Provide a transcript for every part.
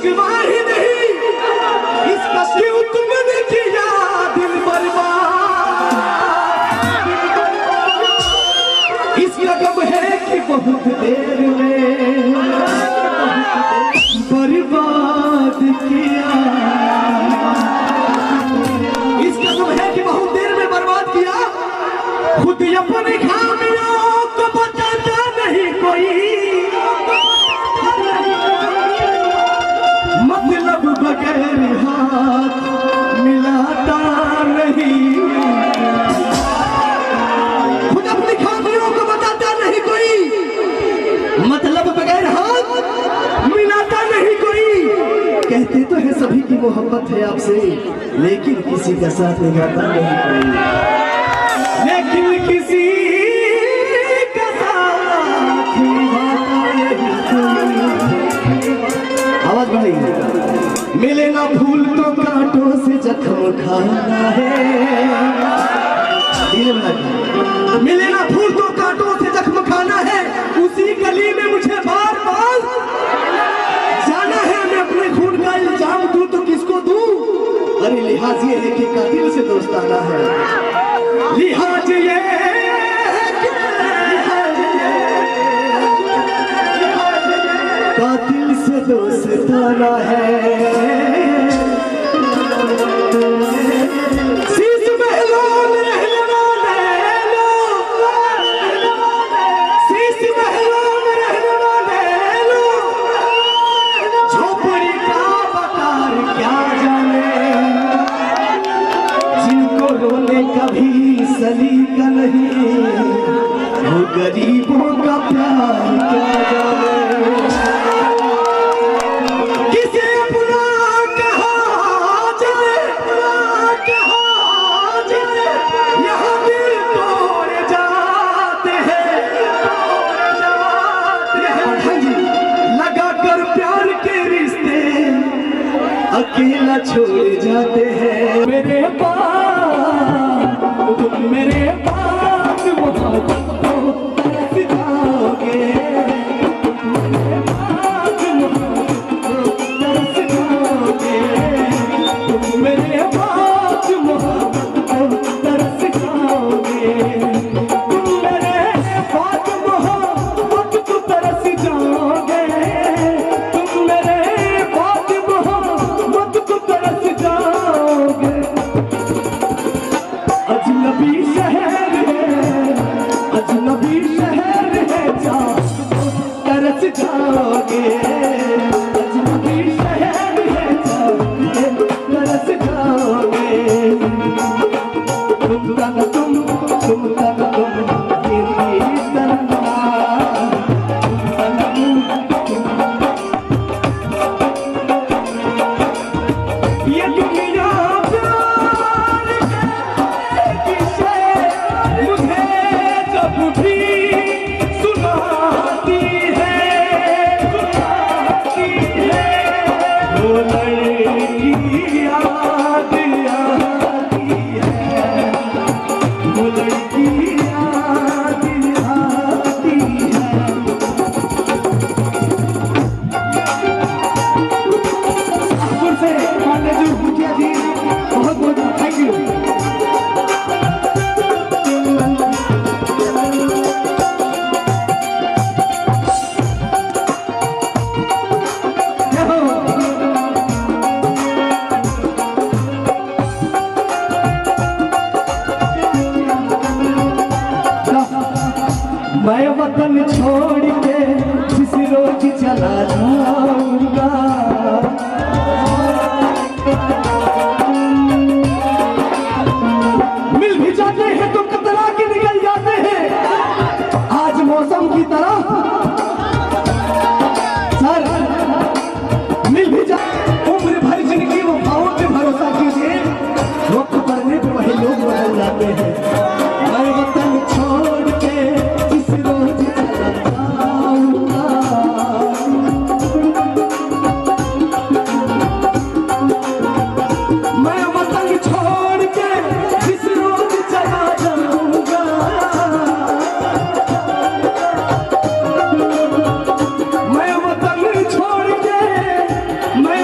शिकवा ही नहीं, इसका क्यों तुमने किया दिल बर्बाद। इसका गम है कि बहुत देर में बर्बाद किया। इसका गम है कि बहुत देर में बर्बाद किया। खुद अपने खामियों को बताता नहीं कोई, मतलब बगैर हाथ मिलाता नहीं। खुद अपनी खामियों को बताता नहीं कोई, मतलब बगैर हाथ मिलाता नहीं कोई। कहते तो है सभी की मोहब्बत है आपसे, लेकिन किसी का साथ निभाता नहीं कोई, लेकिन किसी का साथ निभाता नहीं कोई। आवाज बढ़ाइए। मिले ना फूल तो कांटों से जख्म खाना है। मिले ना फूल तो कांटों से जख्म खाना है। उसी गली में मुझे बार बार जाना है। मैं अपने खून का इल्जाम दूं तो किसको दूं? अरे लिहाज ये है कि कातिल से दोस्ताना है। लिहाज ये कातिल से दोस्ताना है। शीश महलों में रहने वाले लोग, शीश महलों में रहने वाले लोग, झोपड़ी का बकार क्या जाने। जिनको रोने का भी सलीका नहीं, वो गरीबों का प्यार क्या जाने। किसे अपना कहा जाए, यहाँ दिल तोड़ जाते हैं। लगा कर प्यार के रिश्ते अकेला छोड़ जाते हैं। मेरे पास तुम मेरे पास मोहब्बत को तरस जाओगे। मेरे पास मोहब्बत को तरस जाओगे। तुम मेरे पास मोहब्बत को तरस जाओगे। तुम मेरे पास मोहब्बत को तरस जाओगे। तुम मेरे पास मोहब्बत को तरस जाओगे। अजनबी शहर है, अजनबी शहर है, जाओ तरस जाओगे। अजनबी शहर है, जाओ तरस जाओगे। तुम तन तुम ये दुनिया मुझे जब भी सुनाती है, वो लड़की याद आती है, वो लड़की याद आती है। नागपुर से पांडे जी, मुखिया जी, बहुत बहुत थैंक यू। मैं वतन छोड़ के जिस रोज चला जाऊंगा, मिल भी जाते हैं तो कतरा के निकल जाते हैं। आज मौसम की तरह सर मिल भी जाए। उम्र भर जिंदगी वो भावों पे भरोसा कीजिए, वक्त पड़ने पे वही लोग बदल जाते हैं। मैं वतन छोड़ के जिस रोज चला जाऊंगा, मैं वतन छोड़ के जिस रोज चला जाऊंगा। मैं वतन छोड़ के मैं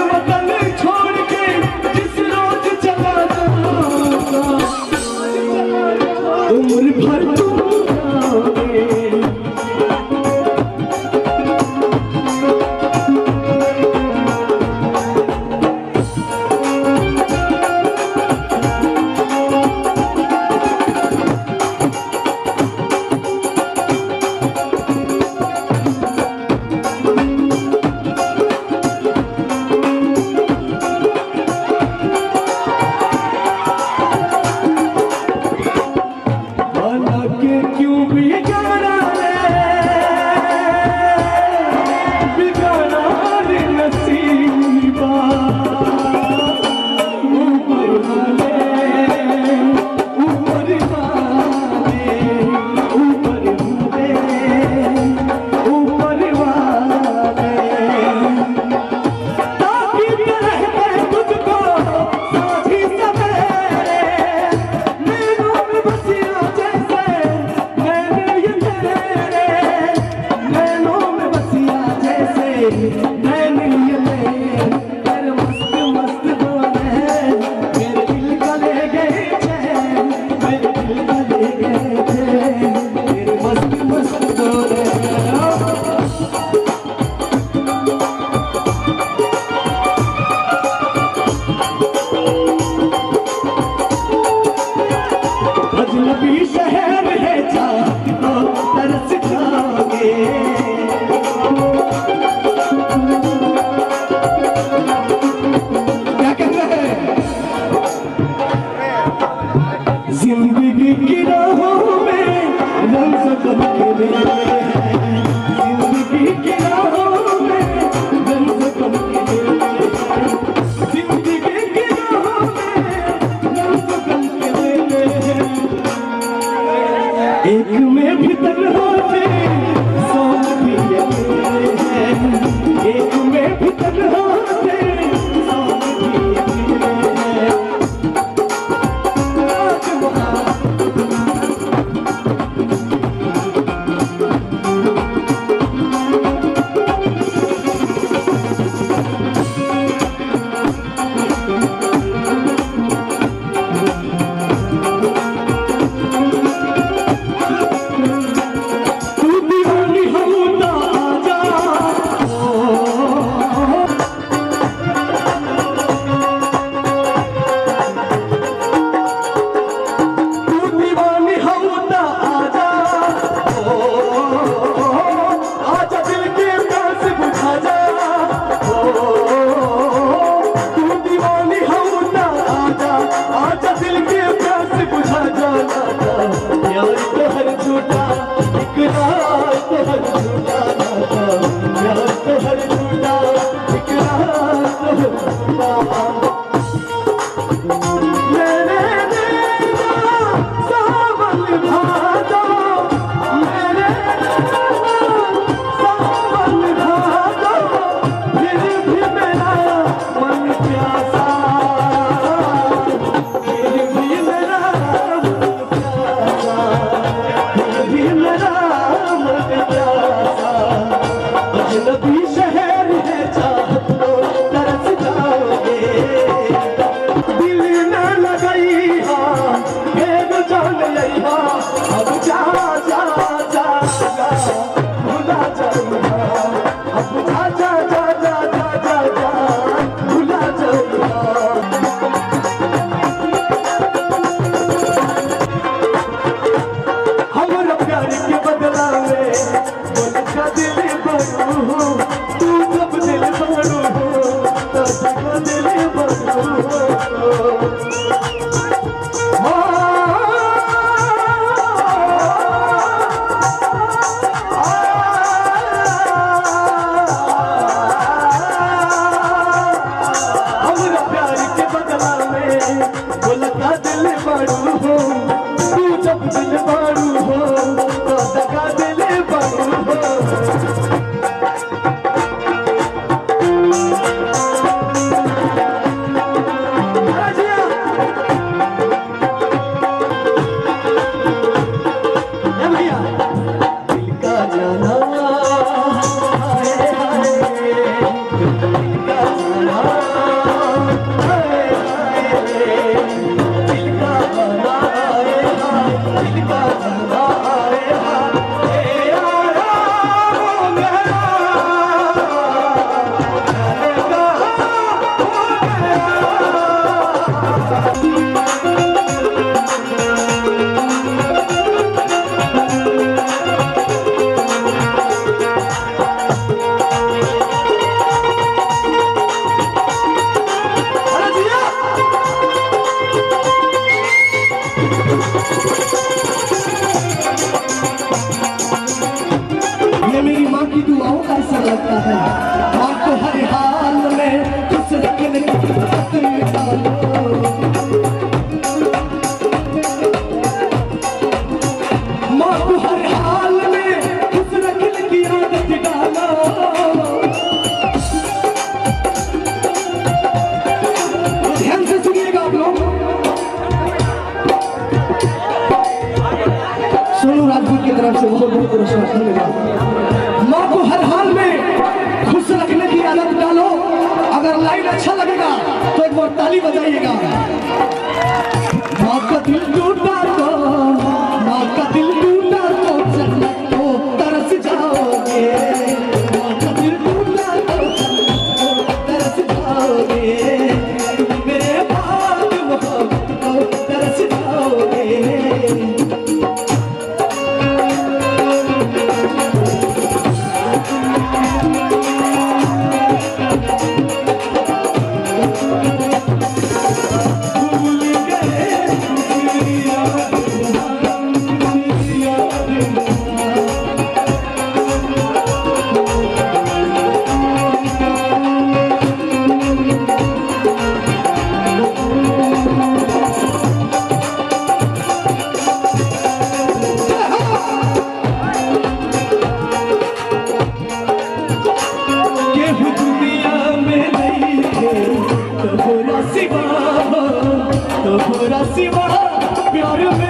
माँ को हर हाल में खुश रखने की आदत डालो। अगर लाइन अच्छा लगेगा तो एक बार ताली बजाइएगा। माँ का दिल टूटा तो, माँ का दिल टूटा तो जन्नत को तरस जाओगे। माँ का दिल टूटा तो तरस जाओगे। मेरे बाद मोहब्बत को तरस जाओगे। सिवा प्यार में